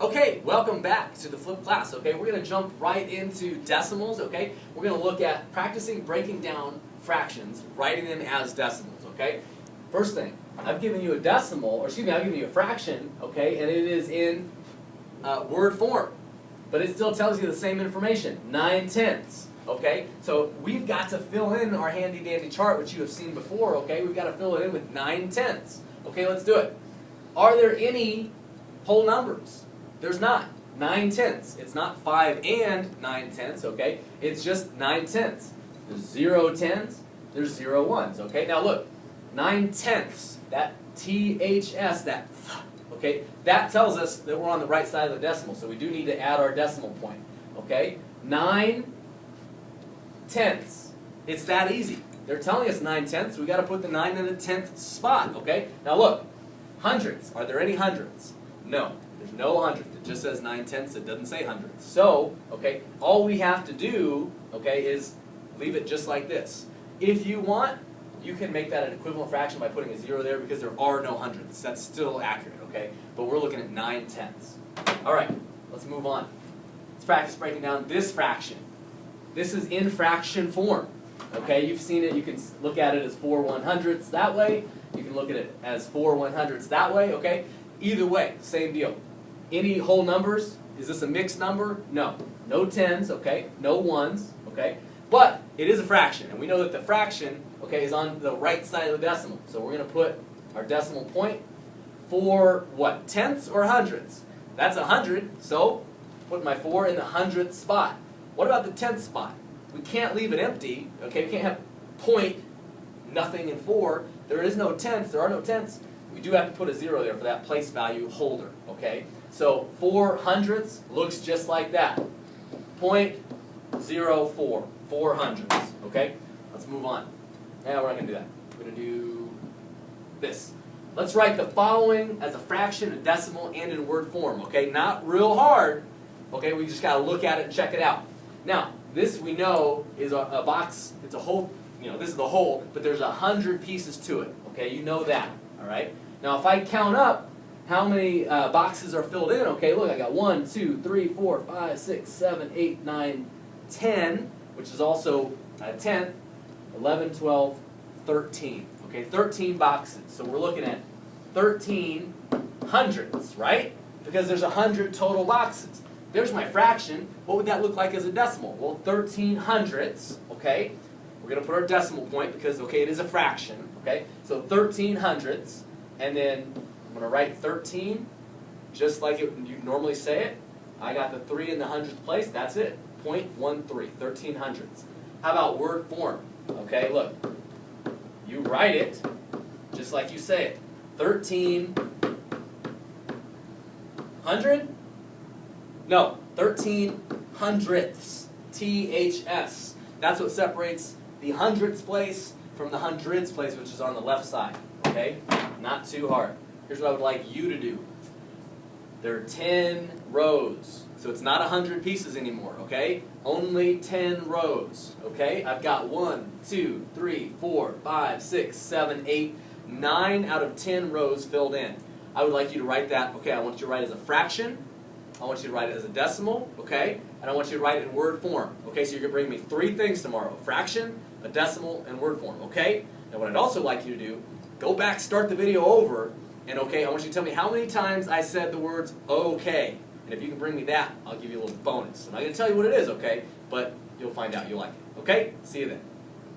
Okay, welcome back to the flipped class. Okay, we're going to jump right into decimals. Okay, we're going to look at practicing breaking down fractions, writing them as decimals. Okay, first thing, I've given you a decimal, or excuse me, I've given you a fraction. Okay, and it is in word form, but it still tells you the same information: 9/10. Okay, so we've got to fill in our handy dandy chart, which you have seen before. Okay, we've got to fill it in with 9/10. Okay, let's do it. Are there any whole numbers? There's not. 9/10. It's not 5 and 9/10, okay? It's just 9/10. There's 0 tens, there's 0 ones, okay? Now look, 9/10, that THS, that, okay? That tells us that we're on the right side of the decimal, so we do need to add our decimal point, okay? 9/10. It's that easy. They're telling us 9/10, we got to put the 9 in the 10th spot, okay? Now look, hundreds. Are there any hundreds? No. There's no hundredths. It just says 9/10. It doesn't say hundredths. So, okay, all we have to do, okay, is leave it just like this. If you want, you can make that an equivalent fraction by putting a 0 there because there are no hundredths. That's still accurate, okay? But we're looking at 9/10. All right, let's move on. Let's practice breaking down this fraction. This is in fraction form, okay? You've seen it. You can look at it as 4 100ths that way. You can look at it as 4 100ths that way, okay? Either way, same deal. Any whole numbers? Is this a mixed number? No. No tens, okay? No ones, okay? But it is a fraction, and we know that the fraction, okay, is on the right side of the decimal. So we're going to put our decimal point for what? Tenths or hundredths? That's 100, so put my 4 in the hundredth spot. What about the 10th spot? We can't leave it empty, okay? We can't have point, nothing, and 4. There is no tenths. There are no tenths. We do have to put a 0 there for that place value holder, okay? So 4 hundredths looks just like that. 0.04, 4 hundredths, okay? Let's move on. Now we're not going to do that. We're going to do this. Let's write the following as a fraction, a decimal, and in word form, okay? Not real hard, okay? We just got to look at it and check it out. Now, this we know is a box. It's a whole, this is the whole, but there's 100 pieces to it, okay? You know that, all right? Now, if I count up how many boxes are filled in, okay, look, I got 1, 2, 3, 4, 5, 6, 7, 8, 9, 10, which is also a tenth, 11, 12, 13. Okay, 13 boxes. So we're looking at 13 hundredths, right? Because there's 100 total boxes. There's my fraction. What would that look like as a decimal? Well, 13 hundredths, okay? We're going to put our decimal point because, okay, it is a fraction, okay? So 13 hundredths. And then I'm going to write 13, just like you normally say it. I got the 3 in the hundredth place. That's it. 0.13, 13 hundredths. How about word form? Okay, look. You write it just like you say it. 1300? No, 13 hundredths. THS. That's what separates the hundredths place from the hundreds place, which is on the left side. Okay? Not too hard. Here's what I would like you to do. There are 10 rows. So it's not 100 pieces anymore, okay? Only 10 rows, okay? I've got 1, 2, 3, 4, 5, 6, 7, 8, 9 out of 10 rows filled in. I would like you to write that, okay, I want you to write it as a fraction. I want you to write it as a decimal, okay? And I want you to write it in word form. Okay, so you're going to bring me 3 things tomorrow. A fraction, a decimal, and word form, okay? Now what I'd also like you to do, go back, start the video over, and okay, I want you to tell me how many times I said the words okay. And if you can bring me that, I'll give you a little bonus. I'm not going to tell you what it is, okay? But you'll find out. You'll like it. Okay? See you then.